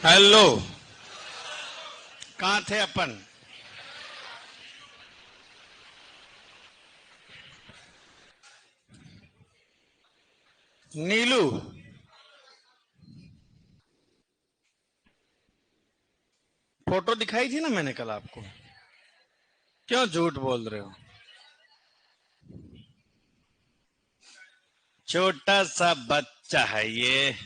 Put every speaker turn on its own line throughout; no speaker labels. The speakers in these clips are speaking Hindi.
हेलो। कहाँ थे अपन? नीलू, फोटो दिखाई थी ना मैंने कल आपको। क्यों झूठ बोल रहे हो? छोटा सा बच्चा है ये।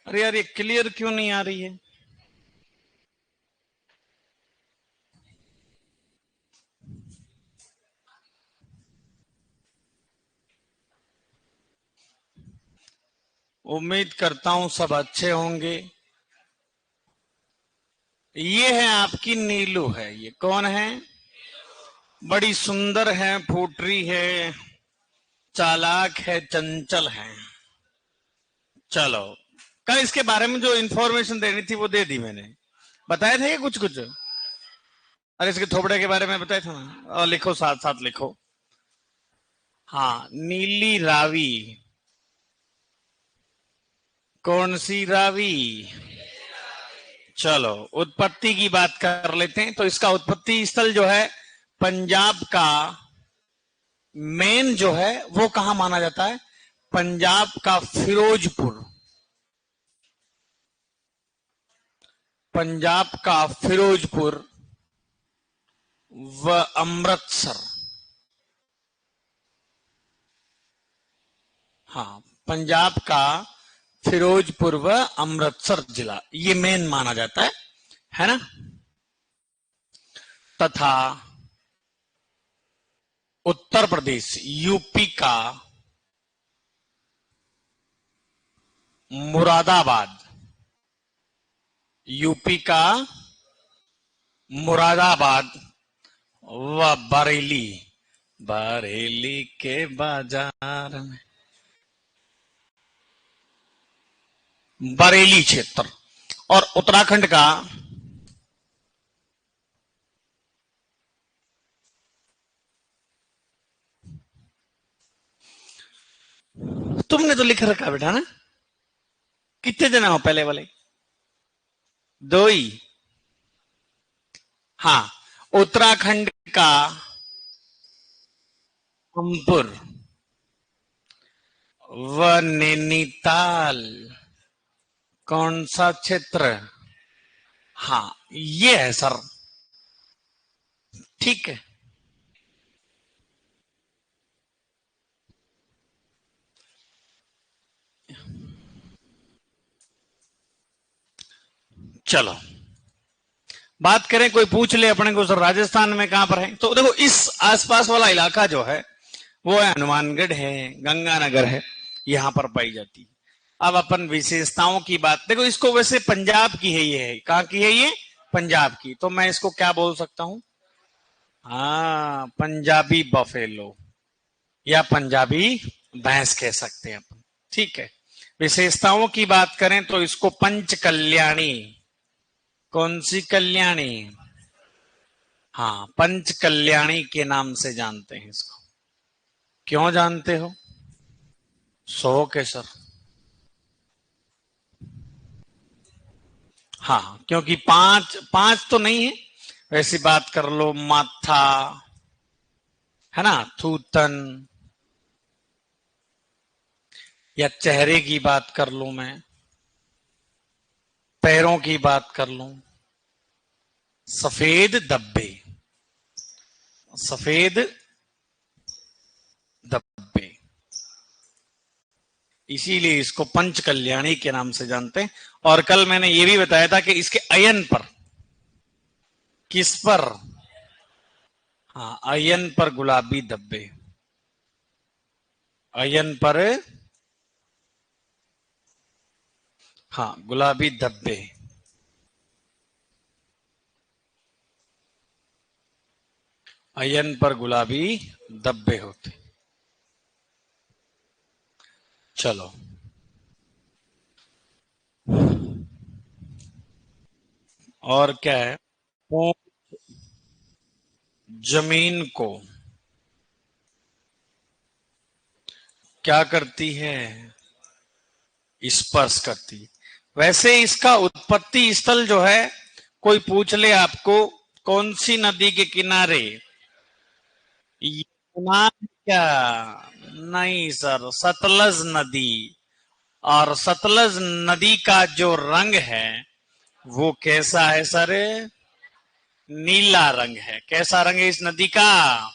अरे यार, ये क्लियर क्यों नहीं आ रही है? उम्मीद करता हूं सब अच्छे होंगे। ये है आपकी नीलू। है ये कौन है? बड़ी सुंदर है, फूटरी है, चालाक है, चंचल है। चलो, कल इसके बारे में जो इंफॉर्मेशन देनी थी वो दे दी मैंने। बताया था ये कुछ कुछ। अरे इसके थोबड़े के बारे में बताया था ना। और लिखो, साथ साथ लिखो। हाँ, नीली रावी। कौन सी रावी? चलो, उत्पत्ति की बात कर लेते हैं। तो इसका उत्पत्ति स्थल जो है पंजाब का मेन जो है वो कहां माना जाता है? पंजाब का फिरोजपुर। पंजाब का फिरोजपुर व अमृतसर। हाँ, पंजाब का फिरोजपुर व अमृतसर जिला ये मेन माना जाता है ना। तथा उत्तर प्रदेश यूपी का मुरादाबाद। यूपी का मुरादाबाद व बरेली। बरेली के बाजार में। बरेली क्षेत्र। और उत्तराखंड का। तुमने तो लिख रखा बेटा ना। कितने दिन हो पहले वाले? दो ही। हाँ, उत्तराखंड का रामपुर व नैनीताल। कौन सा क्षेत्र? हाँ, ये है सर। ठीक है। चलो, बात करें, कोई पूछ ले अपने को सर राजस्थान में कहां पर है, तो देखो इस आसपास वाला इलाका जो है वो है हनुमानगढ़ है, गंगानगर है, यहां पर पाई जाती है। अब अपन विशेषताओं की बात देखो, इसको वैसे पंजाब की है, ये है कहां की है ये? पंजाब की। तो मैं इसको क्या बोल सकता हूं? हाँ, पंजाबी बफेलो या पंजाबी भैंस कह सकते हैं अपन। ठीक है। विशेषताओं की बात करें तो इसको पंच कल्याणी। कौन सी कल्याणी? हाँ, पंच कल्याणी के नाम से जानते हैं इसको। क्यों जानते हो? सो के सर। हाँ, क्योंकि पांच पांच तो नहीं है। वैसी बात कर लो, माथा है ना, थूतन, या चेहरे की बात कर लूं मैं, पैरों की बात कर लूं, सफेद धब्बे। सफेद धब्बे। इसीलिए इसको पंच कल्याणी के नाम से जानते हैं। और कल मैंने ये भी बताया था कि इसके अयन पर, किस पर? हाँ, अयन पर गुलाबी धब्बे। अयन पर, हाँ, गुलाबी धब्बे। अयन पर गुलाबी धब्बे होते। चलो, और क्या है? वो जमीन को क्या करती है? स्पर्श करती है। वैसे इसका उत्पत्ति स्थल जो है, कोई पूछ ले आपको कौन सी नदी के किनारे, यमुना क्या? नहीं सर, सतलज नदी। और सतलज नदी का जो रंग है वो कैसा है सर? नीला रंग है। कैसा रंग है इस नदी का?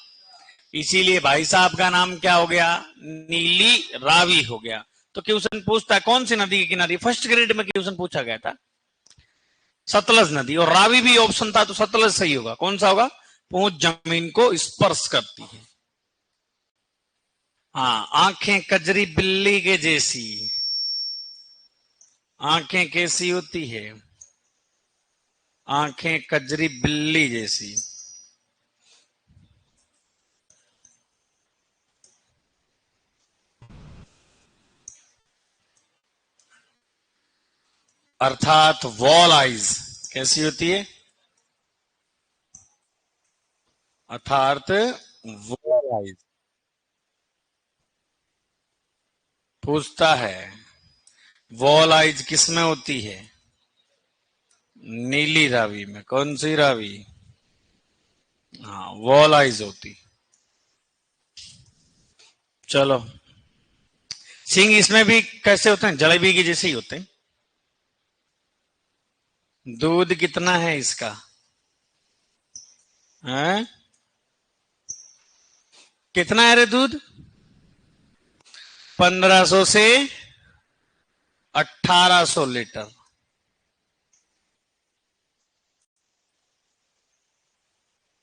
इसीलिए भाई साहब का नाम क्या हो गया? नीली रावी हो गया। तो क्वेश्चन पूछता है कौन सी नदी के किनारे, फर्स्ट ग्रेड में क्वेश्चन पूछा गया था सतलज नदी, और रावी भी ऑप्शन था, तो सतलज सही होगा। कौन सा होगा? पूंछ जमीन को स्पर्श करती है। हाँ, आंखें कजरी बिल्ली के जैसी। आंखें कैसी होती है? आंखें कजरी बिल्ली जैसी। अर्थात वॉल आइज कैसी होती है? अर्थात वॉल आइज। पूछता है वॉल आइज किस में होती है? नीली रावी में। कौन सी रावी? हाँ, वॉल आइज होती। चलो, सिंह इसमें भी कैसे होते हैं? जलेबी की जैसे ही होते हैं। दूध कितना है इसका? है? कितना है रे दूध? 1500 से 1800 लीटर।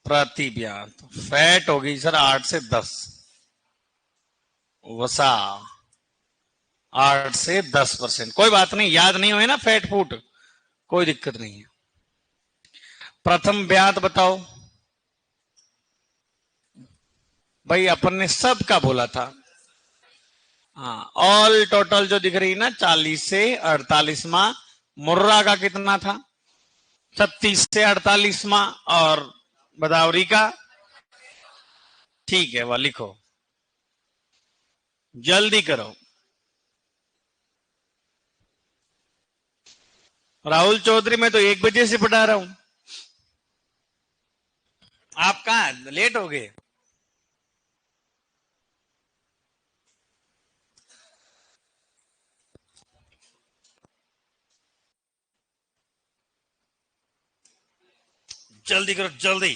प्रति ब्याज। फैट होगी सर 8 से 10। वसा 8 से 10%। कोई बात नहीं, याद नहीं हुए ना फैट फूट, कोई दिक्कत नहीं है। प्रथम ब्याज बताओ भाई, अपन ने सब का बोला था। हाँ, ऑल टोटल जो दिख रही ना 40 से 48 माह। मुर्रा का कितना था? 36 से 48 माह। और बदावरी का? ठीक है, वह लिखो, जल्दी करो। राहुल चौधरी, मैं तो 1 बजे से पढ़ा रहा हूं। आप कहां लेट हो गए? जल्दी करो जल्दी।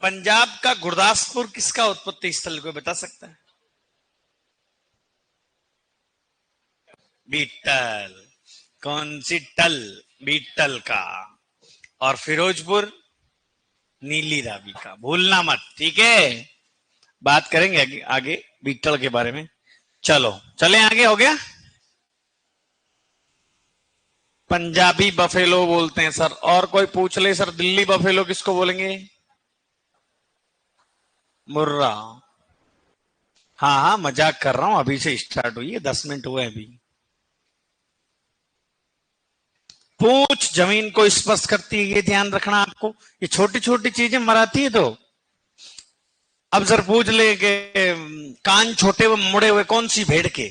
पंजाब का गुरदासपुर किसका उत्पत्ति स्थल, को बता सकता है? बीटल। कौन सी टल? बीटल का। और फिरोजपुर नीली रावी का। भूलना मत, ठीक है? बात करेंगे आगे, आगे बीटल के बारे में। चलो चले आगे। हो गया। पंजाबी बफेलो बोलते हैं सर। और कोई पूछ ले सर, दिल्ली बफेलो किसको बोलेंगे? मुर्रा। हाँ हाँ, मजाक कर रहा हूं, अभी से स्टार्ट हुई है, 10 मिनट हुए अभी। पूंछ जमीन को स्पर्श करती है, ये ध्यान रखना आपको। ये छोटी छोटी चीजें मराती है। तो अब सर पूछ ले कि कान छोटे व मुड़े हुए कौन सी भेड़ के,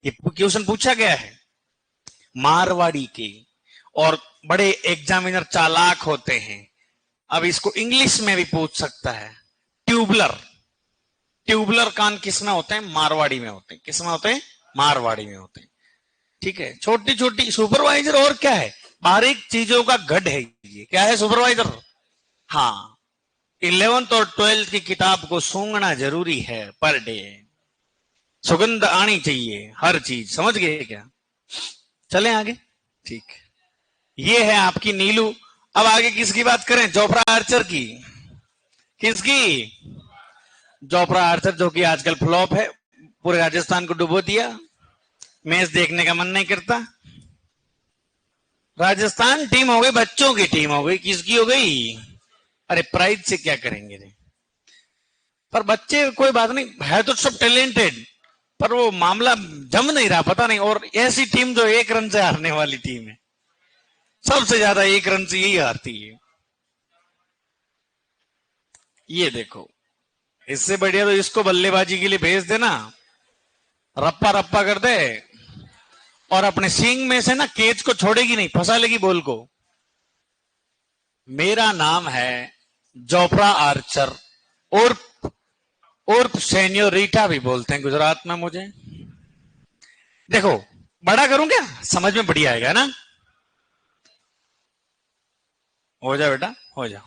ये क्वेश्चन पूछा गया है। मारवाड़ी के। और बड़े एग्जामिनर चालाक होते हैं, अब इसको इंग्लिश में भी पूछ सकता है। ट्यूबलर। ट्यूबलर कान किस में होते हैं? मारवाड़ी में होते हैं। किस में होते हैं? मारवाड़ी में होते हैं। ठीक है, छोटी छोटी सुपरवाइजर। और क्या है? बारीक चीजों का गढ़ है ये। क्या है? सुपरवाइजर। हाँ, 11th और 12th की किताब को सूंघना जरूरी है पर डे। सुगंध आनी चाहिए हर चीज, समझ गए क्या? चलें आगे। ठीक, ये है आपकी नीलू। अब आगे किसकी बात करें? जोफ्रा आर्चर की। किसकी? जोफ्रा आर्चर, जो कि आजकल फ्लॉप है, पूरे राजस्थान को डुबो दिया। मैच देखने का मन नहीं करता। राजस्थान टीम हो गई, बच्चों की टीम हो गई। किसकी हो गई? अरे प्राइज से क्या करेंगे रे? पर बच्चे कोई बात नहीं, है तो सब टैलेंटेड, पर वो मामला जम नहीं रहा, पता नहीं। और ऐसी टीम जो 1 रन से हारने वाली टीम है। सबसे ज्यादा 1 रन से यही हारती है। ये देखो, इससे बढ़िया तो इसको बल्लेबाजी के लिए भेज देना, रप्पा रप्पा कर दे और अपने सींग में से ना केच को छोड़ेगी नहीं, फंसा लेगी बॉल को। मेरा नाम है जोफ्रा आर्चर, और सेन्योरिटा भी बोलते हैं गुजरात में मुझे। देखो, बड़ा करूं क्या, समझ में बढ़िया आएगा ना। हो जा बेटा, हो जा,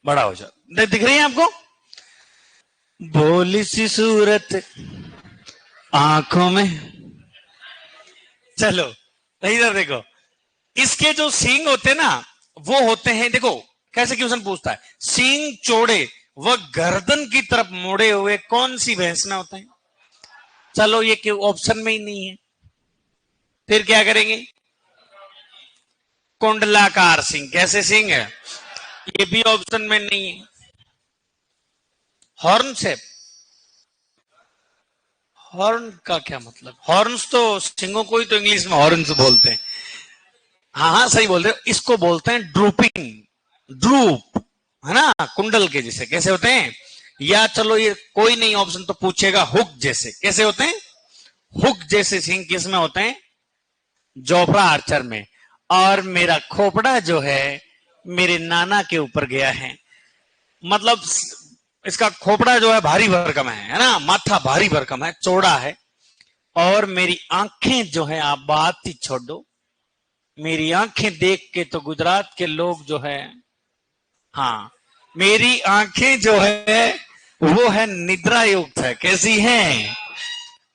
बड़ा हो जा। दिख रही है आपको भोली सी सूरत आंखों में। चलो इधर देखो, इसके जो सींग होते ना वो होते हैं, देखो कैसे क्वेश्चन पूछता है, सींग चौड़े व गर्दन की तरफ मुड़े हुए कौन सी भैंस में होते हैं। चलो ये क्यों ऑप्शन में ही नहीं है, फिर क्या करेंगे, कुंडलाकार सिंह। कैसे सिंह है, ये भी ऑप्शन में नहीं है। हॉर्न से, हॉर्न का क्या मतलब, हॉर्न्स तो सिंगों को ही तो इंग्लिश में हॉर्न्स बोलते हैं। हाँ हाँ सही बोल रहे हो, इसको बोलते हैं ड्रूपिंग, ड्रूप है ना, कुंडल के जैसे। कैसे होते हैं, या चलो ये कोई नहीं ऑप्शन तो पूछेगा, हुक जैसे। कैसे होते हैं, हुक जैसे सिंह किस में होते हैं, जोफ्रा आर्चर में। और मेरा खोपड़ा जो है मेरे नाना के ऊपर गया है, मतलब इसका खोपड़ा जो है भारी भरकम है ना, माथा भारी भरकम है, चौड़ा है। और मेरी आंखें जो है, आप बात ही छोड़ दो, मेरी आंखें देख के तो गुजरात के लोग जो है, हाँ मेरी आंखें जो है वो है निद्रा युक्त है। कैसी है,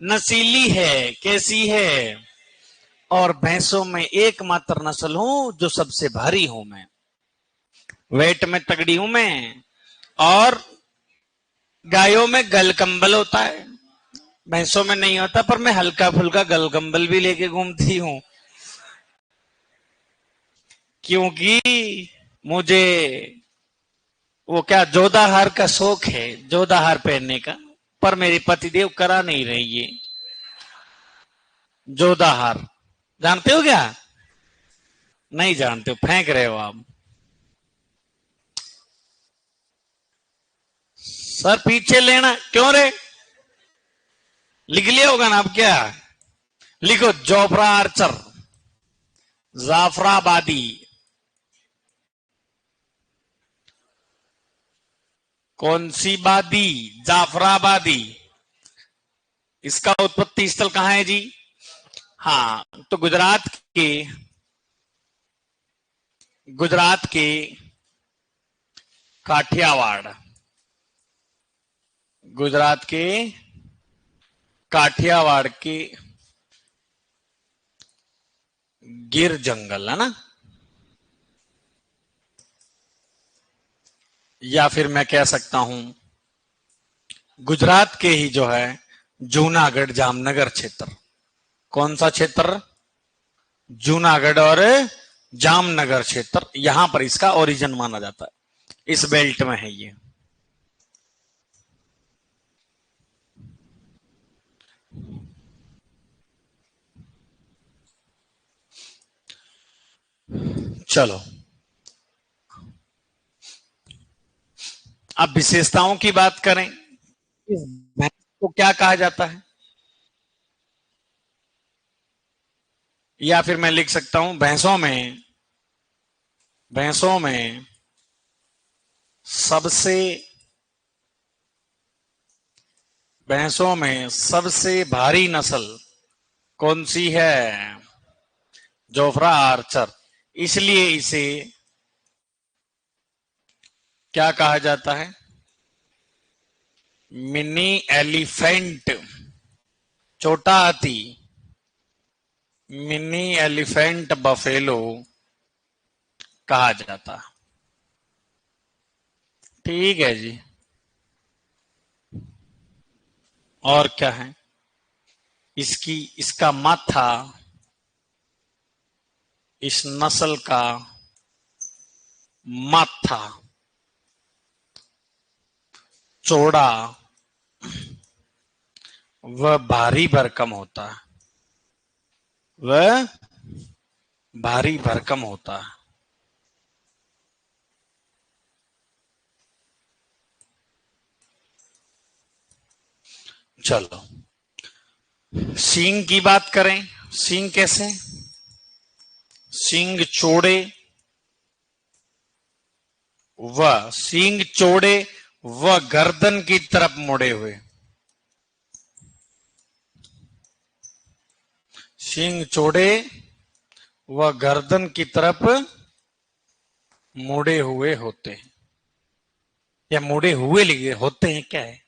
नसीली है। कैसी है, और भैंसों में एकमात्र नस्ल हूं जो सबसे भारी हूं मैं, वेट में तगड़ी हूं मैं। और गायों में गलकंबल होता है, भैंसों में नहीं होता, पर मैं हल्का फुल्का गलकंबल भी लेके घूमती हूं, क्योंकि मुझे वो क्या जोधाहार का शौक है, जोधाहार पहनने का, पर मेरे पतिदेव करा नहीं रही ये जोधाहार। जानते हो क्या, नहीं जानते हो, फेंक रहे हो आप। सर पीछे लेना क्यों रे, लिख लिया होगा ना, आप क्या लिखो, जोफ्रा आर्चर जाफराबादी। कौन सी बादी, जाफराबादी। इसका उत्पत्ति स्थल कहां है जी, हाँ तो गुजरात के काठियावाड़, गुजरात के काठियावाड़ के गिर जंगल है ना, या फिर मैं कह सकता हूं गुजरात के ही जो है जूनागढ़ जामनगर क्षेत्र। कौन सा क्षेत्र, जूनागढ़ और जामनगर क्षेत्र, यहां पर इसका ओरिजिन माना जाता है, इस बेल्ट में है ये। चलो अब विशेषताओं की बात करें, इस भैंस को क्या कहा जाता है, या फिर मैं लिख सकता हूं भैंसों में सबसे भारी नस्ल कौन सी है, जोफ्रा आर्चर। इसलिए इसे क्या कहा जाता है, मिनी एलिफेंट, छोटा हाथी, मिनी एलिफेंट बफेलो कहा जाता। ठीक है जी, और क्या है, इसका माथा, इस नस्ल का माथा चौड़ा वह भारी भरकम होता है, वह भारी भरकम होता है। चलो सींग की बात करें। सींग कैसे? सींग चौड़े व सींग चौड़े व गर्दन की तरफ मुड़े हुए। सींग चौड़े व गर्दन की तरफ मुड़े हुए होते हैं, या मुड़े हुए लिखे होते हैं, क्या है?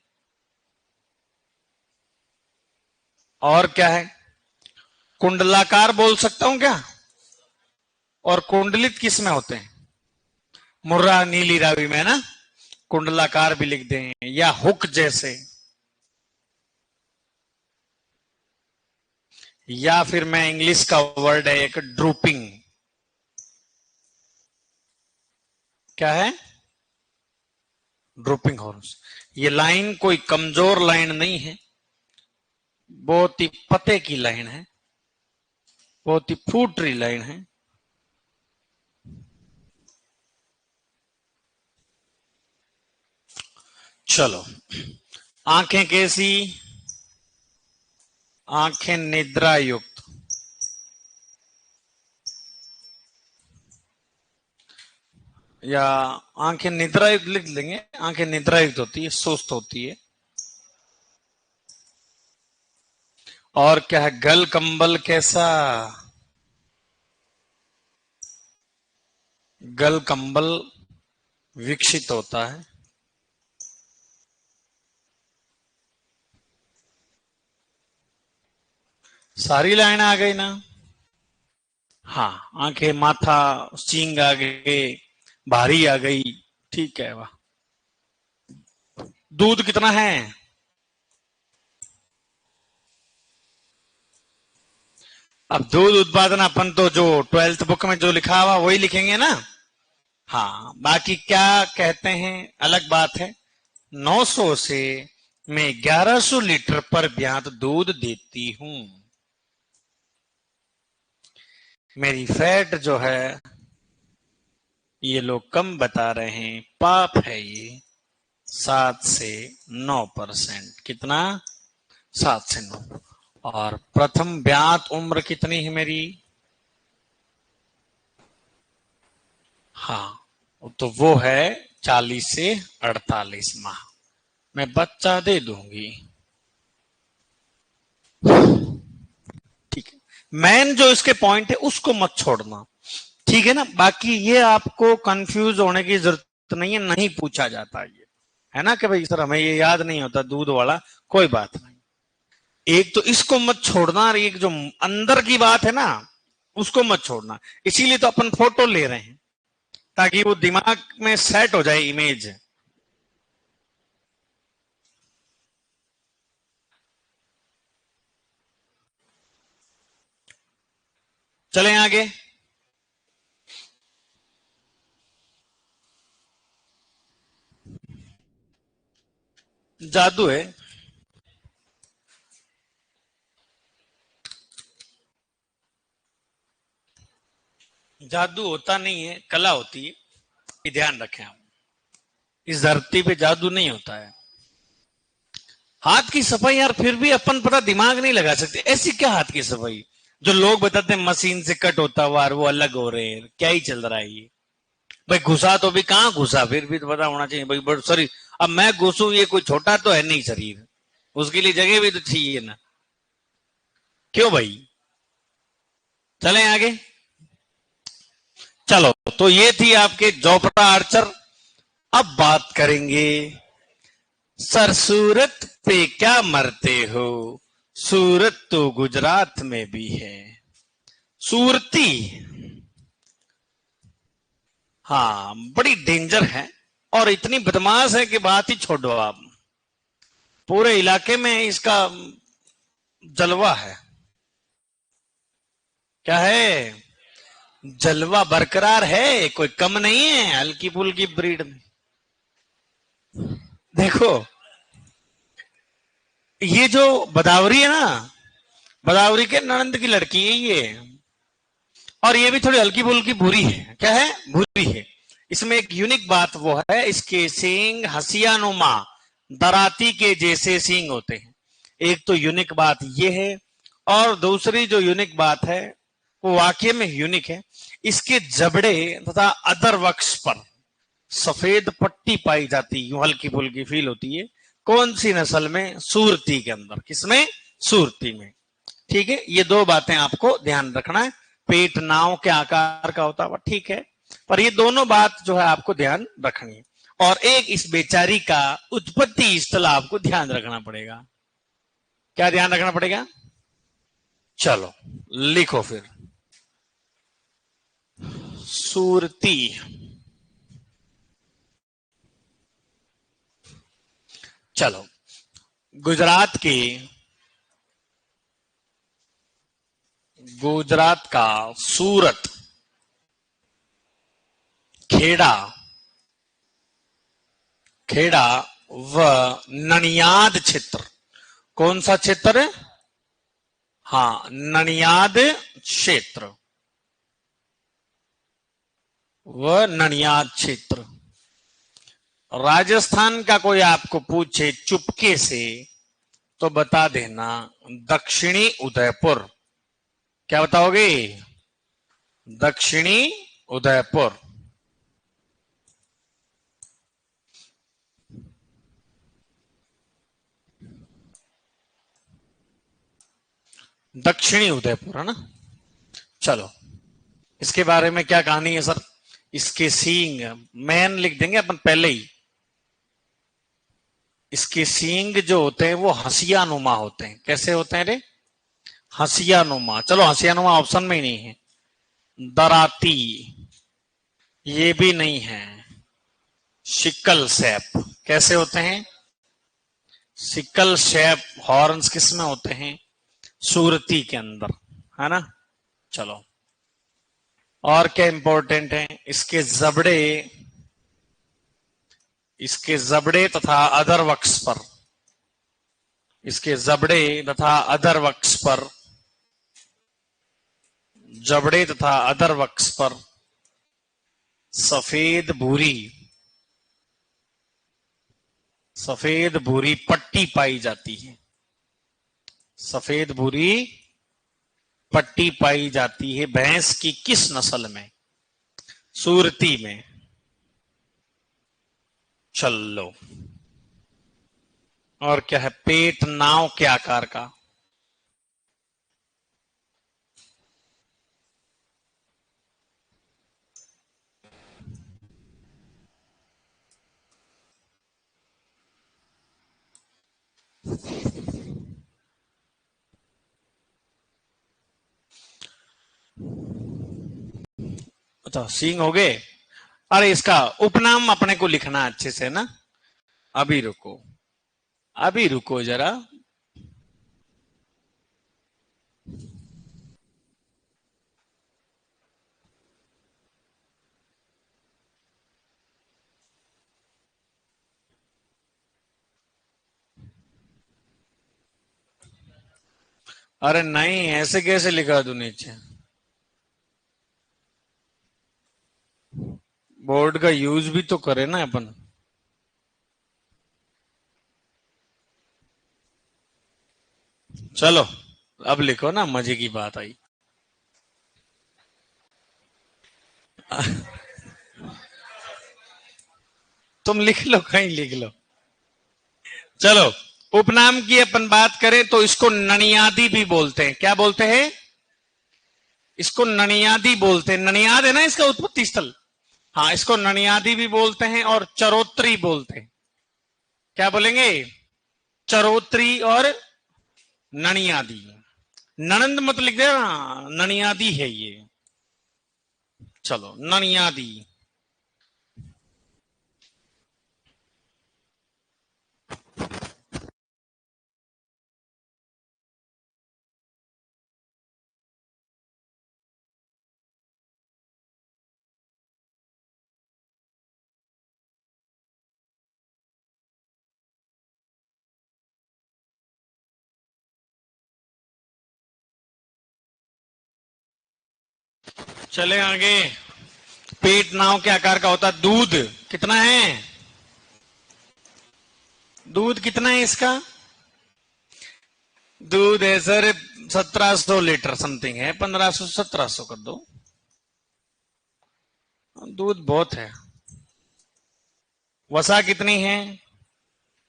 और क्या है? कुंडलाकार बोल सकता हूं क्या? और कुंडलित किस में होते हैं? मुर्रा नीली रावी में ना, कुंडलाकार भी लिख दें, या हुक जैसे, या फिर मैं इंग्लिश का वर्ड है एक, ड्रूपिंग। क्या है? Drooping horse. ये लाइन कोई कमजोर लाइन नहीं है, बहुत ही पते की लाइन है, बहुत ही फूटरी लाइन है। चलो आंखें कैसी? आंखें निद्रा युक्त, या आंखें निद्रा युक्त लिख लेंगे। आंखें निद्रा युक्त होती है, सुस्त होती है। और क्या है? गल कंबल कैसा? गल कंबल विकसित होता है। सारी लाइन आ गई ना? हाँ, आंखें, माथा, सींग आ गए, भारी आ गई, ठीक है। वाह। दूध कितना है? अब दूध उत्पादन अपन तो जो 12th बुक में जो लिखा हुआ वही लिखेंगे ना। हाँ, बाकी क्या कहते हैं अलग बात है। 900 से मैं 1100 लीटर पर ब्यात दूध देती हूं। मेरी फैट जो है ये लोग कम बता रहे हैं, पाप है ये। 7 से 9%। कितना? 7 से 9। और प्रथम ब्यात उम्र कितनी है मेरी? हाँ, तो वो है 40 से 48 माह। मैं बच्चा दे दूंगी। ठीक है, मैन जो इसके पॉइंट है उसको मत छोड़ना, ठीक है ना। बाकी ये आपको कंफ्यूज होने की जरूरत नहीं है, नहीं पूछा जाता ये, है ना कि भाई सर हमें ये याद नहीं होता दूध वाला, कोई बात नहीं। एक तो इसको मत छोड़ना, और एक जो अंदर की बात है ना उसको मत छोड़ना। इसीलिए तो अपन फोटो ले रहे हैं, ताकि वो दिमाग में सेट हो जाए इमेज। चलें आगे। जादू है। जादू होता नहीं है, कला होती है, ये ध्यान रखें आप। इस धरती पे जादू नहीं होता है। हाथ की सफाई यार, फिर भी अपन पता दिमाग नहीं लगा सकते। ऐसी क्या हाथ की सफाई जो लोग बताते हैं मशीन से कट होता हुआ वो अलग हो रहे हैं, क्या ही चल रहा है ये? भाई घुसा तो भी कहाँ घुसा, फिर भी तो पता होना चाहिए भाई। बट सॉरी, अब मैं घुसू, ये कोई छोटा तो है नहीं शरीर, उसके लिए जगह भी तो चाहिए ना। क्यों भाई? चलें आगे। चलो, तो ये थी आपके जोपड़ा आर्चर। अब बात करेंगे, सर सूरत पे क्या मरते हो, सूरत तो गुजरात में भी है। सूरती, हाँ, बड़ी डेंजर है और इतनी बदमाश है कि बात ही छोड़ो आप। पूरे इलाके में इसका जलवा है। क्या है? जलवा बरकरार है, कोई कम नहीं है, हल्की फुल्की ब्रीड। देखो, ये जो बदावरी है ना, बदावरी के ननंद की लड़की है ये, और ये भी थोड़ी हल्की फुल्की बुरी है। क्या है? बुरी है। इसमें एक यूनिक बात वो है, इसके सींग हसियानुमा दराती के जैसे सींग होते हैं। एक तो यूनिक बात ये है, और दूसरी जो यूनिक बात है वो वाकई में यूनिक है, इसके जबड़े तथा अदर वक्ष पर सफेद पट्टी पाई जाती, यूं हल्की फुल्की फील होती है। कौन सी नस्ल में? सूरती के अंदर। किसमें? सूरती में। ठीक है, ये दो बातें आपको ध्यान रखना है। पेट नाव के आकार का होता है, ठीक है, पर ये दोनों बात जो है आपको ध्यान रखनी है। और एक इस बेचारी का उत्पत्ति स्थल आपको ध्यान रखना पड़ेगा। क्या ध्यान रखना पड़ेगा? चलो लिखो फिर। सूरती। चलो, गुजरात का सूरत, खेड़ा खेड़ा व ननियाद क्षेत्र। कौन सा क्षेत्र है? हाँ, ननियाद क्षेत्र। व ननियाद क्षेत्र। राजस्थान का कोई आपको पूछे चुपके से तो बता देना दक्षिणी उदयपुर। क्या बताओगे? दक्षिणी उदयपुर। दक्षिणी उदयपुर है ना। चलो, इसके बारे में क्या कहानी है सर? इसके सींग मैन लिख देंगे अपन पहले ही। इसके सींग जो होते हैं वो हंसियानुमा होते हैं। कैसे होते हैं रे? हंसियानुमा। चलो, हंसियानुमा ऑप्शन में ही नहीं है। दराती, ये भी नहीं है। सिकल शेप, कैसे होते हैं? सिकल शेप हॉर्न्स किस में होते हैं? सूरती के अंदर, है ना। चलो, और क्या इंपॉर्टेंट है? इसके जबड़े तथा अधर वक्ष पर, इसके जबड़े तथा अधर वक्ष पर, जबड़े तथा अधर वक्ष पर सफेद भूरी पट्टी पाई जाती है। सफेद भूरी पट्टी पाई जाती है भैंस की किस नस्ल में? सूरती में। चलो, और क्या है? पेट नाव के आकार का। अच्छा, सींग हो गए। अरे, इसका उपनाम अपने को लिखना अच्छे से ना। अभी रुको, अभी रुको जरा। अरे नहीं, ऐसे कैसे लिखा तू नीचे? बोर्ड का यूज भी तो करे ना अपन। चलो, अब लिखो ना, मजे की बात आई। तुम लिख लो, कहीं लिख लो। चलो, उपनाम की अपन बात करें तो इसको ननियादी भी बोलते हैं। क्या बोलते हैं? इसको ननियादी बोलते हैं। ननियाद है ना इसका उत्पत्ति स्थल। हाँ, इसको ननियादी भी बोलते हैं और चरोत्री बोलते हैं। क्या बोलेंगे? चरोत्री और ननियादी। ननंद मत लिख देना, ननियादी है ये। चलो, ननियादी। चले आगे। पेट नाव के आकार का होता है। दूध कितना है? दूध कितना है इसका? दूध है सर 1700 लीटर समथिंग है। 1500 1700 कर दो। दूध बहुत है। वसा कितनी है?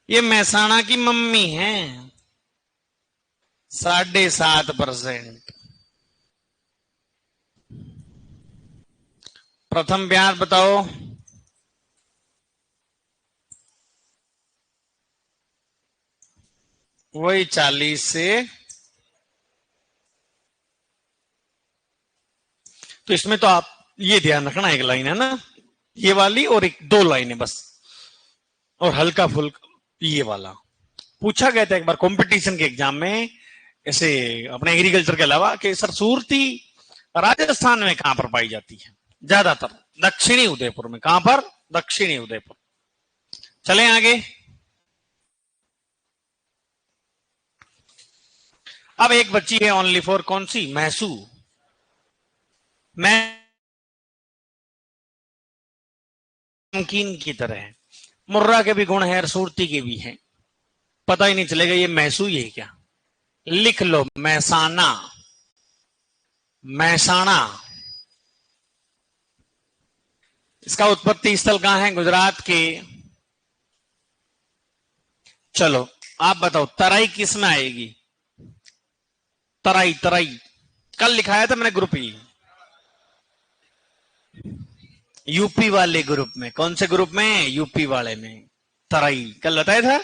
ये महसाणा की मम्मी है। 7.5%। प्रथम ब्याज बताओ। वही 40 से। तो इसमें तो आप ये ध्यान रखना, एक लाइन है ना ये वाली, और एक 2 लाइनें बस, और हल्का फुल्का ये वाला। पूछा गया था एक बार कंपटीशन के एग्जाम में ऐसे अपने एग्रीकल्चर के अलावा कि सर सुरती राजस्थान में कहां पर पाई जाती है? ज्यादातर दक्षिणी उदयपुर में। कहां पर? दक्षिणी उदयपुर। चलें आगे। अब एक बच्ची है ओनली फॉर कौन सी? मैसू। नमकीन की तरह है। मुर्रा के भी गुण है और सुरती के भी हैं। पता ही नहीं चलेगा ये मैसू ही है क्या। लिख लो महसाना। महसाणा। इसका उत्पत्ति स्थल कहां है? गुजरात के। चलो आप बताओ तराई किस में आएगी? तराई तराई कल लिखाया था मैंने ग्रुप ही। यूपी वाले ग्रुप में। कौन से ग्रुप में? यूपी वाले में। तराई कल बताया था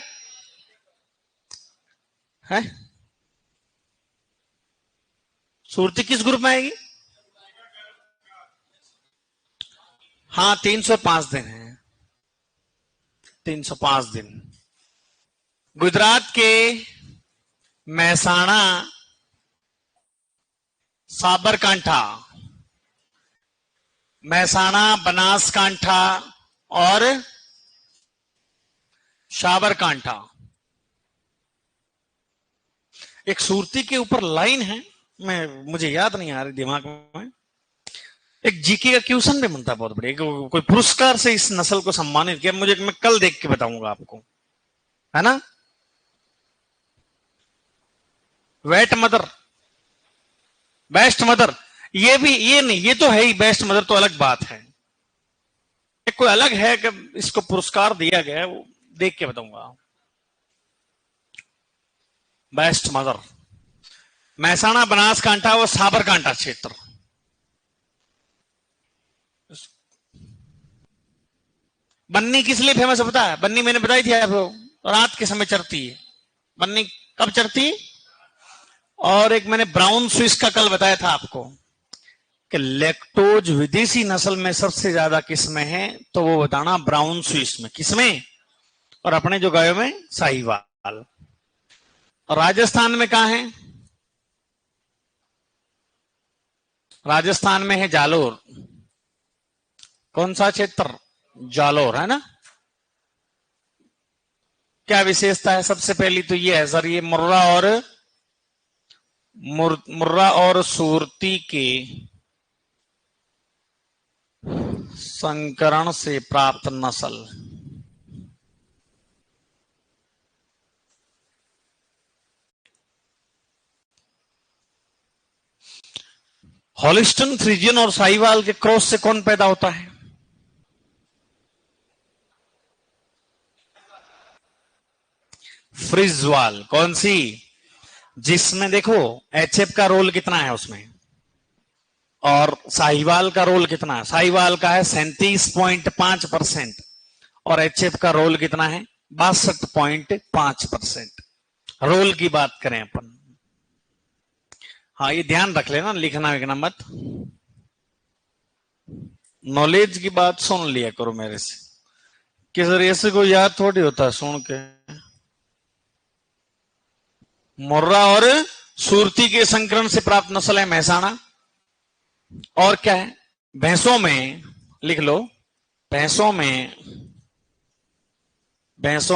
है? सुरती किस ग्रुप में आएगी? हाँ 305 दिन है। 305 दिन। गुजरात के महसाणा, साबरकांठा, महसाणा, बनासकांठा और साबरकांठा। एक सुरती के ऊपर लाइन है, मुझे याद नहीं आ रही दिमाग में। एक जीके का क्वेश्चन भी बनता बहुत बढ़िया। कोई पुरस्कार से इस नस्ल को सम्मानित किया। मैं कल देख के बताऊंगा आपको, है ना। वेट मदर, बेस्ट मदर, ये भी ये नहीं, ये तो है ही। बेस्ट मदर तो अलग बात है। कोई अलग है कि इसको पुरस्कार दिया गया है, वो देख के बताऊंगा। Best mother. महसाणा, बनासकांठा और साबरकांठा क्षेत्र। बन्नी किस लिए फेमस है पता है? बन्नी मैंने बताई थी आपको, रात के समय चरती है बन्नी। कब चरती है? और एक मैंने ब्राउन स्विस का कल बताया था आपको कि लैक्टोज विदेशी नस्ल में सबसे ज्यादा किसमें है, तो वो बताना ब्राउन स्विस में। किसमें? और अपने जो गायों में साहिवाल। और राजस्थान में कहां है? राजस्थान में है जालोर। कौन सा क्षेत्र? जालोर, है ना। क्या विशेषता है? सबसे पहली तो ये है सर, ये मुर्रा और सुरती के संकरण से प्राप्त नस्ल। हॉलिस्टन फ्रीजियन और साहिवाल के क्रॉस से कौन पैदा होता है? फ्रिजवाल। कौन सी? जिसमें देखो एचएफ का रोल कितना है उसमें, और साहिवाल का रोल कितना है? साहिवाल का है 37.5% और एचएफ का रोल कितना है? 62.5%। रोल की बात करें अपन। हाँ ये ध्यान रख लेना, लिखना विखना मत। नॉलेज की बात सुन लिया करो मेरे से, किस जरिए से कोई याद थोड़ी होता है सुन के। मुर्रा और सुरती के संकरण से प्राप्त नस्ल है महसाणा। और क्या है? भैंसों में लिख लो, भैंसों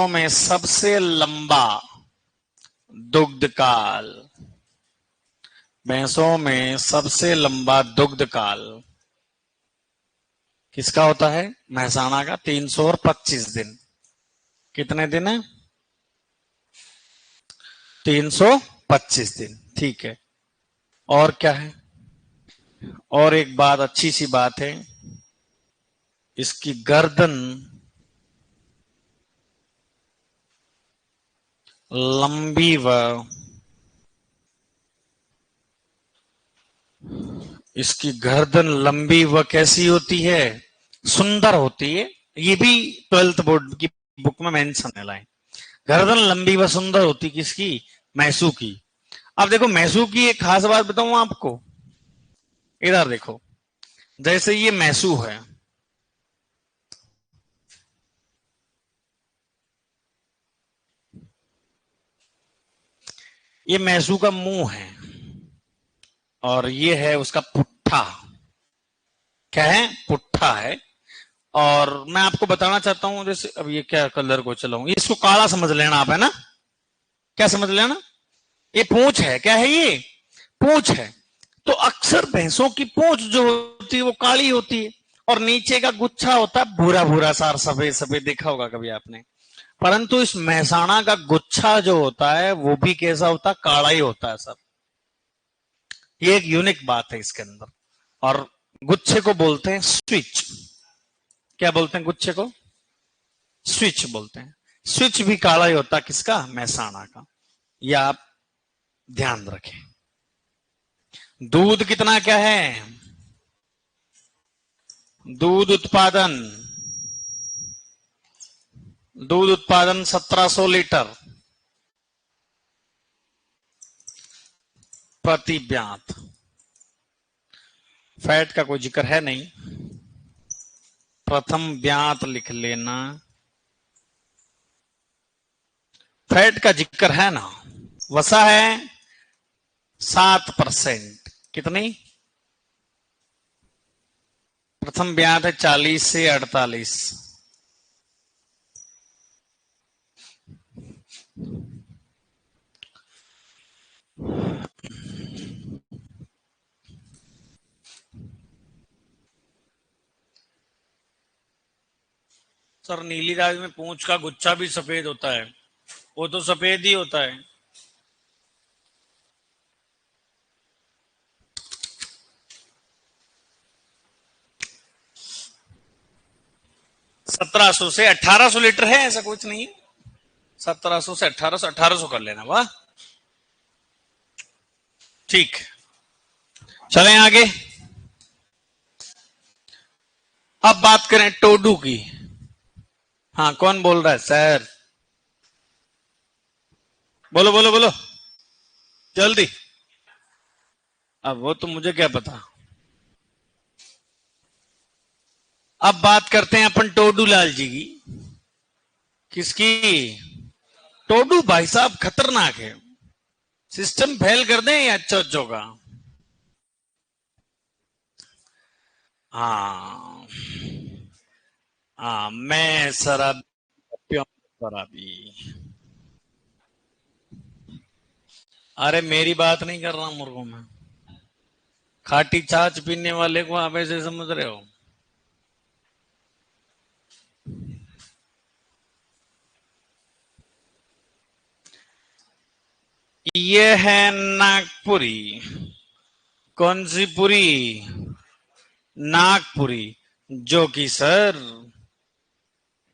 में सबसे लंबा दुग्ध काल। भैंसों में सबसे लंबा दुग्ध काल किसका होता है? महसाणा का 325 दिन। कितने दिन है? 325 दिन। ठीक है। और क्या है? और एक बात, अच्छी सी बात है, इसकी गर्दन लंबी व इसकी गर्दन लंबी व कैसी होती है? सुंदर होती है। ये भी 12th बोर्ड की बुक में मेंशन है लाइन। गर्दन लंबी व सुंदर होती किसकी? मैसू की। अब देखो मैसू की एक खास बात बताऊं आपको। इधर देखो, जैसे ये मैसू है, ये मैसू का मुंह है और ये है उसका पुट्ठा। क्या है? पुट्ठा है। और मैं आपको बताना चाहता हूं, जैसे अब ये क्या कलर को चलाऊं, इसको काला समझ लेना आप, है ना? क्या समझ लेना? ये पूंछ है। क्या है ये? पूंछ है। तो अक्सर भैंसों की पूंछ जो होती है वो काली होती है और नीचे का गुच्छा होता है भूरा भूरा सार, सफेद सफेद, देखा होगा कभी आपने। परंतु इस महसाणा का गुच्छा जो होता है वो भी कैसा होता है? काला ही होता है सब। ये एक यूनिक बात है इसके अंदर। और गुच्छे को बोलते हैं स्विच। क्या बोलते हैं गुच्छे को? स्विच बोलते हैं। स्विच भी काला ही होता है। किसका? महसाणा का। यह आप ध्यान रखें। दूध कितना क्या है? दूध उत्पादन 1700 लीटर प्रति ब्यात। फैट का कोई जिक्र है नहीं, प्रथम ब्यात लिख लेना। फैट का जिक्र है ना। वसा है 7%। कितनी? प्रथम ब्यात है 40 से 48। सर नीली राज में पूंछ का गुच्छा भी सफेद होता है। वो तो सफेद ही होता है। 1700 से 1800 लीटर है, ऐसा कुछ नहीं है। 1700 से 1800, 1800 कर लेना। वाह, ठीक। चलें आगे। अब बात करें टोडू की। हाँ, कौन बोल रहा है सर? बोलो बोलो बोलो जल्दी। अब वो तो मुझे क्या पता। अब बात करते हैं अपन टोडू लाल जी की। किसकी? टोडू भाई साहब खतरनाक है। सिस्टम फेल कर दें या अच्छा अच्छों का। हाँ हाँ, मैं शराबी। अरे मेरी बात नहीं कर रहा मुर्गों में। खाटी छाछ पीने वाले को आप ऐसे समझ रहे हो? ये है नागपुरी। कौन सी पुरी? नागपुरी। जो कि सर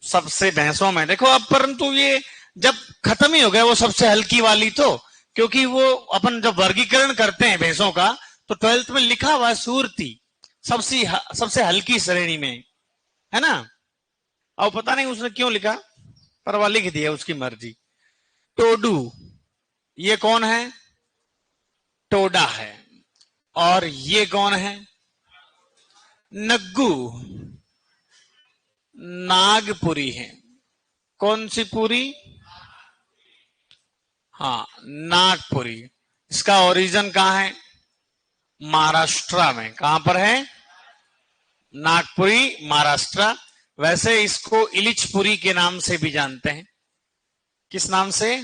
सबसे भैंसों में देखो अब, परंतु ये जब खत्म ही हो गया वो सबसे हल्की वाली, तो क्योंकि वो अपन जब वर्गीकरण करते हैं भैंसों का तो 12th में लिखा हुआ सूरती सबसे हल्की श्रेणी में, है ना? अब पता नहीं उसने क्यों लिखा, पर वह लिख दिया, उसकी मर्जी। टोडू, ये कौन है? टोडा है। और ये कौन है? नग्गू। नागपुरी है। कौन सी पुरी? हाँ, नागपुरी। इसका ओरिजिन कहां है? महाराष्ट्र में। कहां पर है? नागपुरी, महाराष्ट्र। वैसे इसको इलिचपुरी के नाम से भी जानते हैं। किस नाम से?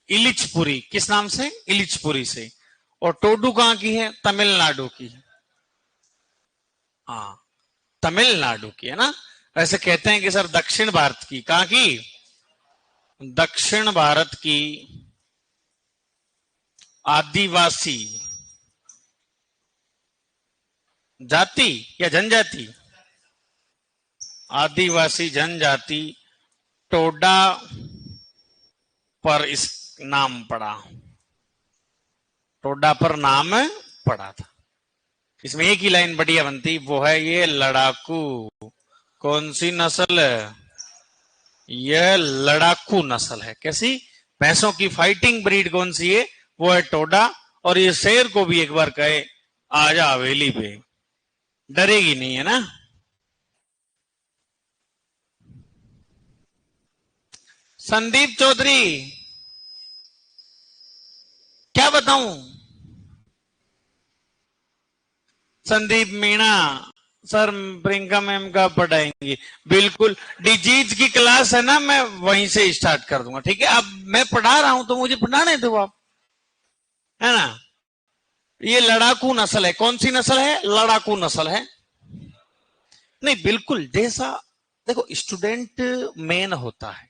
इलिचपुरी। किस नाम से? इलिचपुरी से। और टोडू कहां की है? तमिलनाडु की। हाँ, तमिलनाडु की, है ना। ऐसे कहते हैं कि सर दक्षिण भारत की, कहां की? दक्षिण भारत की आदिवासी जाति या जनजाति, आदिवासी जनजाति टोडा पर इस नाम पड़ा, टोडा पर नाम पड़ा था। इसमें एक ही लाइन बढ़िया बनती, वो है ये लड़ाकू। कौन सी नस्ल? यह लड़ाकू नस्ल है। कैसी? भैंसों की फाइटिंग ब्रीड कौन सी है? वो है टोडा। और ये शेर को भी एक बार कहे आजा हवेली पे, डरेगी नहीं, है ना। संदीप चौधरी, क्या बताऊं? संदीप मीणा, सर प्रियंका मैम का पढ़ाएंगी। बिल्कुल, डिजीज की क्लास है ना, मैं वहीं से स्टार्ट कर दूंगा, ठीक है। अब मैं पढ़ा रहा हूं तो मुझे पढ़ाने दो आप, है ना। ये लड़ाकू नस्ल है। कौन सी नस्ल है? लड़ाकू नस्ल है। नहीं, बिल्कुल जैसा, देखो स्टूडेंट मेन होता है,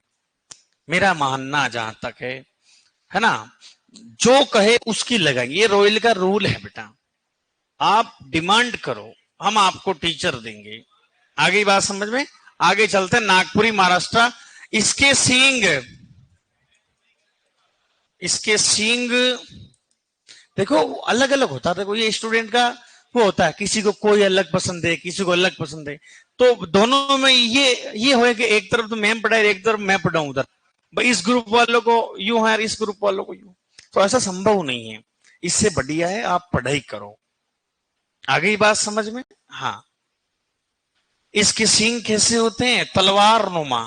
मेरा मानना जहां तक है ना। जो कहे उसकी लगाएंगे, ये रॉयल का रूल है बेटा। आप डिमांड करो, हम आपको टीचर देंगे। आगे बात समझ में। आगे चलते हैं, नागपुरी महाराष्ट्र। इसके सींग, इसके सींग देखो अलग अलग होता है। देखो ये स्टूडेंट का वो होता है, किसी को कोई अलग पसंद है, किसी को अलग पसंद है। तो दोनों में ये हो कि एक तरफ तो मैम पढ़ाए, एक तरफ मैं पढ़ाऊं उधर, भाई इस ग्रुप वालों को यूं है, इस ग्रुप वालों को यूं। तो ऐसा संभव नहीं है। इससे बढ़िया है आप पढ़ाई करो। आगे बात समझ में। हाँ, इसके सींग कैसे होते हैं? तलवार नुमा।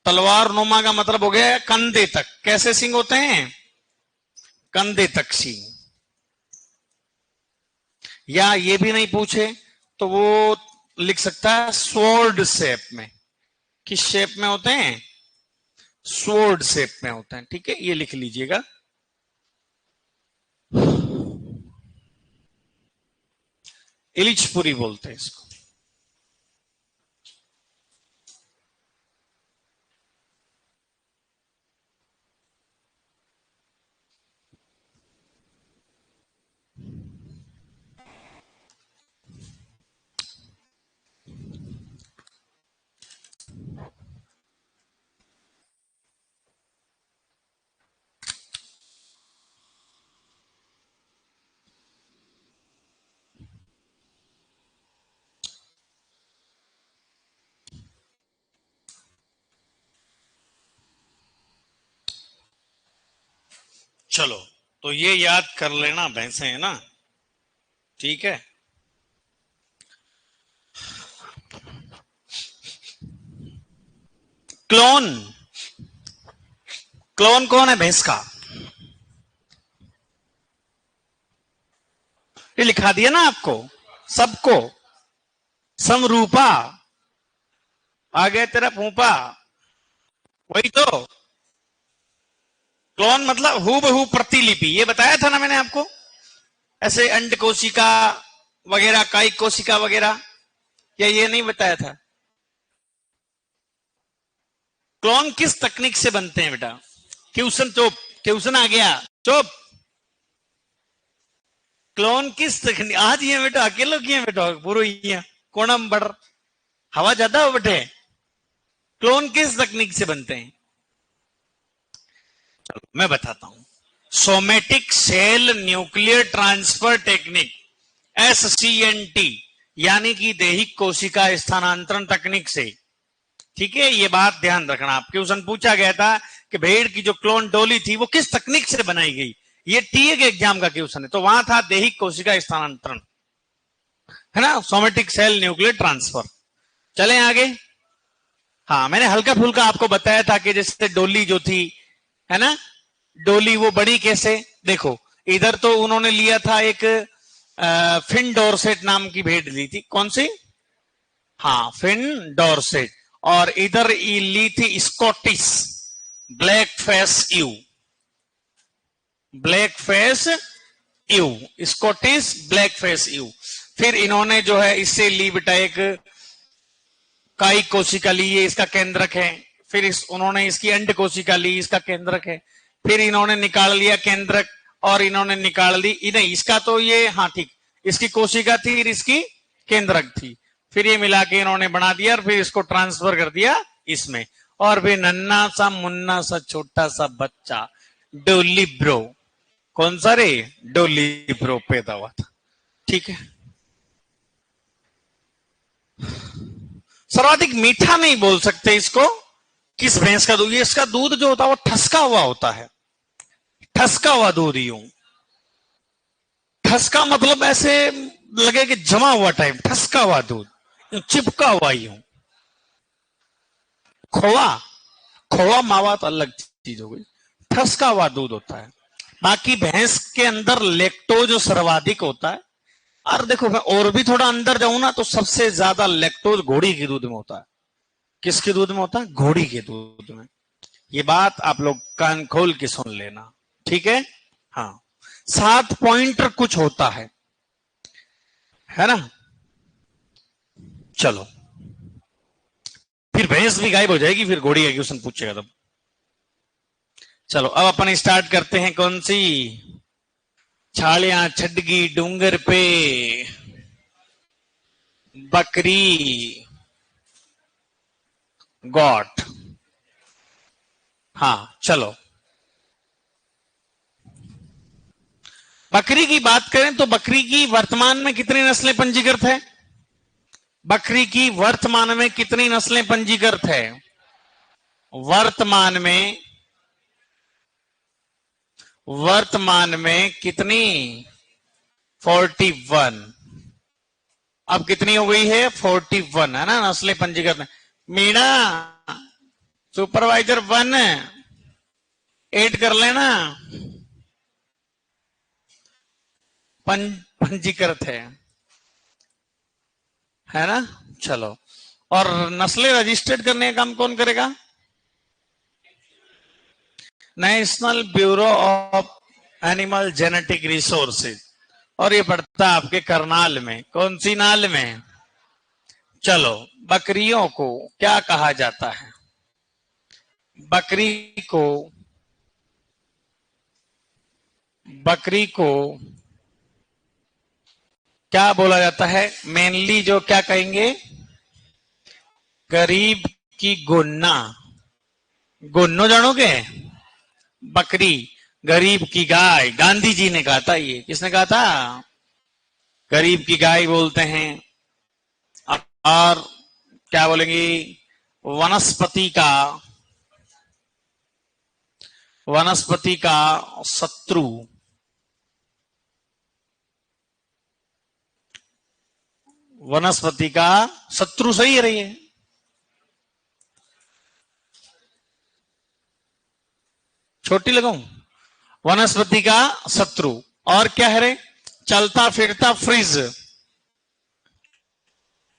तलवार नुमा का मतलब हो गया कंधे तक। कैसे सींग होते हैं? कंधे तक सींग। या ये भी नहीं पूछे तो वो लिख सकता है स्वॉर्ड शेप में। किस शेप में होते हैं? स्वॉर्ड शेप में होते हैं, ठीक है, ये लिख लीजिएगा। इलिचपुरी बोलते हैं इसको। चलो, तो ये याद कर लेना, भैंसे है ना, ठीक है। क्लोन, क्लोन कौन है भैंस का? ये लिखा दिया ना आपको सबको। समरूपा, आ गया तेरा फूफा, वही तो। क्लोन मतलब हूबहू प्रतिलिपि, ये बताया था ना मैंने आपको। ऐसे अंड कोशिका वगैरह, कायिक कोशिका वगैरह, या ये नहीं बताया था? क्लोन किस तकनीक से बनते हैं बेटा? क्वेश्चन चुप, क्वेश्चन आ गया, चुप। क्लोन किस तकनीक, आज ये बेटा अकेलो किए बेटा पूरा ही कोणम बढ़, हवा ज्यादा हो बैठे। क्लोन किस तकनीक से बनते हैं? चलो मैं बताता हूं। Somatic cell nuclear transfer technique, SCNT, यानी कि दैहिक कोशिका स्थानांतरण तकनीक से। ठीक है, ये बात ध्यान रखना। आप क्वेश्चन पूछा गया था कि भेड़ की जो क्लोन डोली थी वो किस तकनीक से बनाई गई। ये टीए के एग्जाम का क्वेश्चन है, तो वहां था दैहिक कोशिका स्थानांतरण, है ना, सोमेटिक सेल न्यूक्लियर ट्रांसफर। चलें आगे। हाँ, मैंने हल्का फुल्का आपको बताया था कि जैसे डोली जो थी, है ना, डोली वो बड़ी कैसे? देखो इधर तो उन्होंने लिया था एक फिन डॉर्सेट नाम की भेड़ ली थी। कौन सी? हाँ, फिन डॉर्सेट। और इधर ली थी Scottish black face you, black face you, Scottish black face you. फिर इन्होंने जो है इससे ली बेटा एक कायिक कोशिका ली, ये इसका केंद्रक है। फिर उन्होंने इसकी अंड कोशिका ली, इसका केंद्रक है। फिर इन्होंने निकाल लिया केंद्रक और इन्होंने निकाल दी, नहीं इसका तो ये, हाँ ठीक, इसकी कोशिका थी, इसकी केंद्रक थी। फिर ये मिला के इन्होंने बना दिया और फिर इसको ट्रांसफर कर दिया इसमें। और फिर नन्ना सा मुन्ना सा छोटा सा बच्चा डोली ब्रो, कौन सा रे, डोली ब्रो पैदा हुआ था। ठीक है, सर्वाधिक मीठा नहीं बोल सकते इसको, किस भैंस का दूध, इसका दूध जो होता है वो ठसका हुआ होता है, ठसका हुआ दूध। यूं ठसका मतलब ऐसे लगे कि जमा हुआ टाइप, ठसका हुआ दूध, चिपका हुआ यूं। खोआ, खोआ मावा तो अलग चीज हो गई, ठसका हुआ दूध होता है। बाकी भैंस के अंदर लैक्टोज सर्वाधिक होता है। और देखो मैं और भी थोड़ा अंदर जाऊं ना तो सबसे ज्यादा लैक्टोज घोड़ी के दूध में होता है। किसके दूध में होता है? घोड़ी के दूध में। ये बात आप लोग कान खोल के सुन लेना, ठीक है। हाँ, 7 पॉइंटर कुछ होता है ना। चलो फिर भैंस भी गायब हो जाएगी, फिर घोड़ी का क्वेश्चन पूछेगा तब। चलो अब अपन स्टार्ट करते हैं। कौन सी? छालियां छटगी डूंगर पे बकरी गॉट। हाँ चलो, बकरी की बात करें तो बकरी की वर्तमान में कितनी नस्लें पंजीकृत है? बकरी की वर्तमान में कितनी नस्लें पंजीकृत है? वर्तमान में कितनी? 41। अब कितनी हो गई है? 41 है ना नस्लें पंजीकृत। मीणा सुपरवाइजर 1 8 कर लेना, पंजीकृत है ना। चलो, और नस्लें रजिस्टर्ड करने का काम कौन करेगा? National bureau of animal genetic resources, और ये पड़ता है आपके करनाल में। कौन सी नाल में? चलो, बकरियों को क्या कहा जाता है? बकरी को क्या बोला जाता है? मेनली जो क्या कहेंगे? गरीब की गुन्ना। गुन्नो जानोगे? बकरी, गरीब की गाय। गांधी जी ने कहा था, ये किसने कहा था? गरीब की गाय बोलते हैं। और क्या बोलेंगे? वनस्पति का शत्रु। वनस्पति का शत्रु सही है रही है। छोटी लगाऊं? वनस्पति का शत्रु। और क्या है रे? चलता फिरता फ्रिज।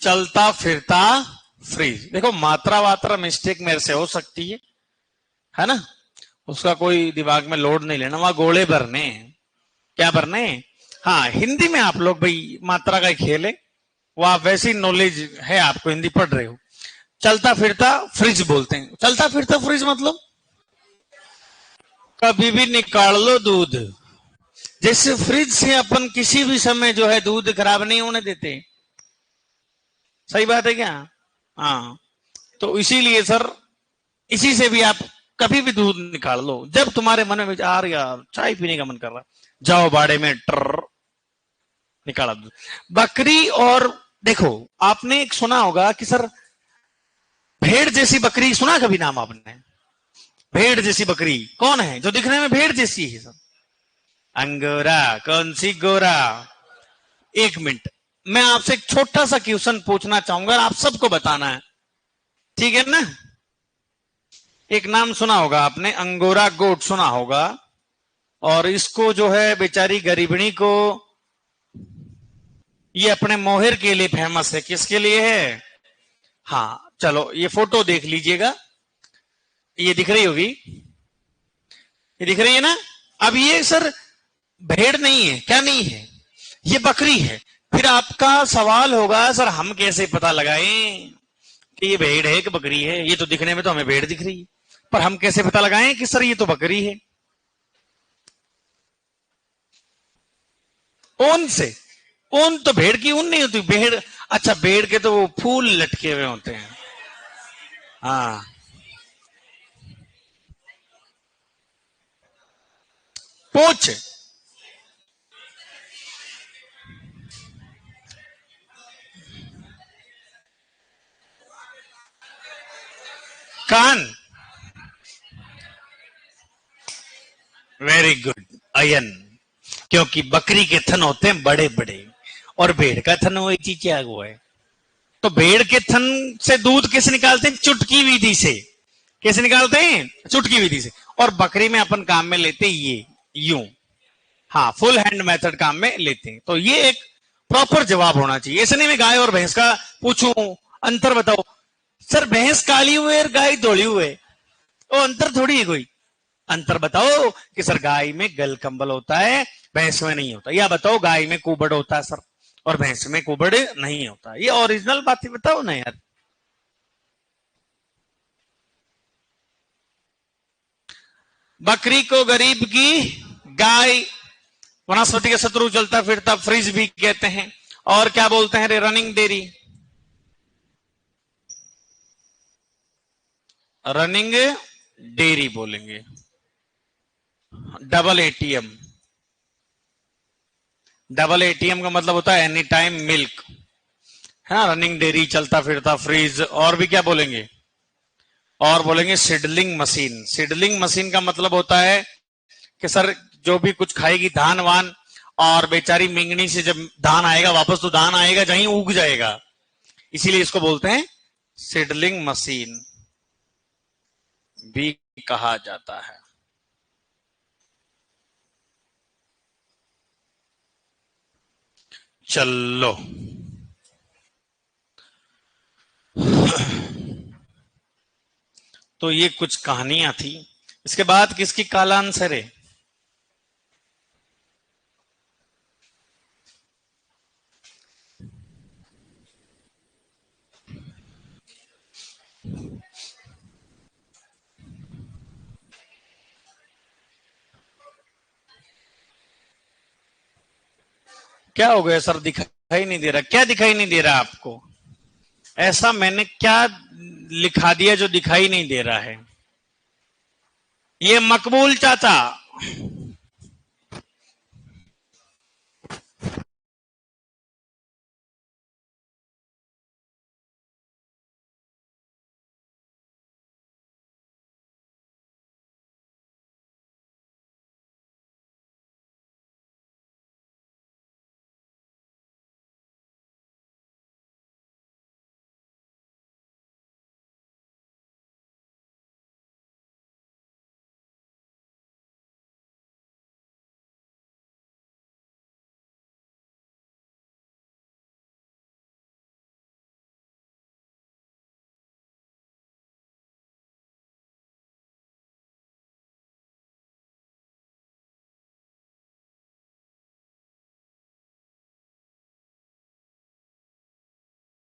चलता फिरता फ्रिज। देखो मात्रा वात्रा मिस्टेक मेरे से हो सकती है ना, उसका कोई दिमाग में लोड नहीं लेना। वहां गोले भरने, क्या भरने? हाँ, हिंदी में आप लोग भाई मात्रा का खेल है, वो आप वैसी नॉलेज है आपको, हिंदी पढ़ रहे हो। चलता फिरता फ्रिज बोलते हैं। चलता फिरता फ्रिज मतलब कभी भी निकाल लो दूध। जैसे फ्रिज से अपन किसी भी समय जो है दूध खराब नहीं होने देते। सही बात है क्या? हाँ, तो इसीलिए सर, इसी से भी आप कभी भी दूध निकाल लो। जब तुम्हारे मन में विचार यार चाय पीने का मन कर रहा, जाओ बाड़े में ट्र निकाला दूध। बकरी, और देखो आपने एक सुना होगा कि सर भेड़ जैसी बकरी, सुना कभी नाम आपने? भेड़ जैसी बकरी कौन है जो दिखने में भेड़ जैसी है सर? अंगोरा। कौन सी गोरा? एक मिनट, मैं आपसे एक छोटा सा क्वेश्चन पूछना चाहूंगा, आप सबको बताना है, ठीक है ना। एक नाम सुना होगा आपने, अंगोरा गोट सुना होगा। और इसको जो है बेचारी गरीबणी को, ये अपने मोहर के लिए फेमस है। किसके लिए है? हाँ चलो, ये फोटो देख लीजिएगा, ये दिख रही होगी, ये दिख रही है ना। अब ये सर भेड़ नहीं है, क्या नहीं है? ये बकरी है। फिर आपका सवाल होगा, सर हम कैसे पता लगाएं कि ये भेड़ है कि बकरी है? ये तो दिखने में तो हमें भेड़ दिख रही है, पर हम कैसे पता लगाएं कि सर ये तो बकरी है? ऊन से। ऊन तो भेड़ की ऊन नहीं होती। भेड़, अच्छा भेड़ के तो वो फूल लटके हुए होते हैं। हाँ, पूछ। कान। Very good. अयन। क्योंकि बकरी के थन होते हैं बड़े बड़े, और भेड़ का थन वो एक चीज क्या हुआ है। तो भेड़ के थन से दूध कैसे निकालते हैं? चुटकी विधि से। कैसे निकालते हैं? चुटकी विधि से। और बकरी में अपन काम में लेते हैं ये, यूं। हाँ, फुल हैंड मेथड काम में लेते हैं। तो ये एक प्रॉपर जवाब होना चाहिए। ऐसे नहीं मैं गाय और भैंस का पूछूं, अंतर बताओ। सर भैंस काली हुई है और गाय धोली हुई है, वो अंतर थोड़ी है कोई। अंतर बताओ कि सर गाय में गल कंबल होता है, भैंस में नहीं होता। या बताओ गाय में कुबड़ होता है सर, और भैंस में कुबड़ नहीं होता। ये ओरिजिनल बातें बताओ ना यार। बकरी को गरीब की, गाय वनस्पति के शत्रु, चलता फिरता फ्रिज भी कहते हैं। और क्या बोलते हैं रे? Running dairy. रनिंग डेयरी बोलेंगे। Double ATM. डबल एटीएम का मतलब होता है एनी टाइम मिल्क, है ना। रनिंग डेयरी, चलता फिरता फ्रिज। और भी क्या बोलेंगे? और बोलेंगे सिडलिंग मशीन। सिडलिंग मशीन का मतलब होता है कि सर जो भी कुछ खाएगी धान वान, और बेचारी मिंगनी से जब धान आएगा वापस, तो धान आएगा जहीं उग जाएगा, इसीलिए इसको बोलते हैं सिडलिंग मशीन भी कहा जाता है। चलो, तो ये कुछ कहानियां थी। इसके बाद किसकी काला आंसर है? क्या हो गया सर? दिखाई नहीं दे रहा? क्या दिखाई नहीं दे रहा आपको? ऐसा मैंने क्या लिखा दिया जो दिखाई नहीं दे रहा है? ये मकबूल चाचा,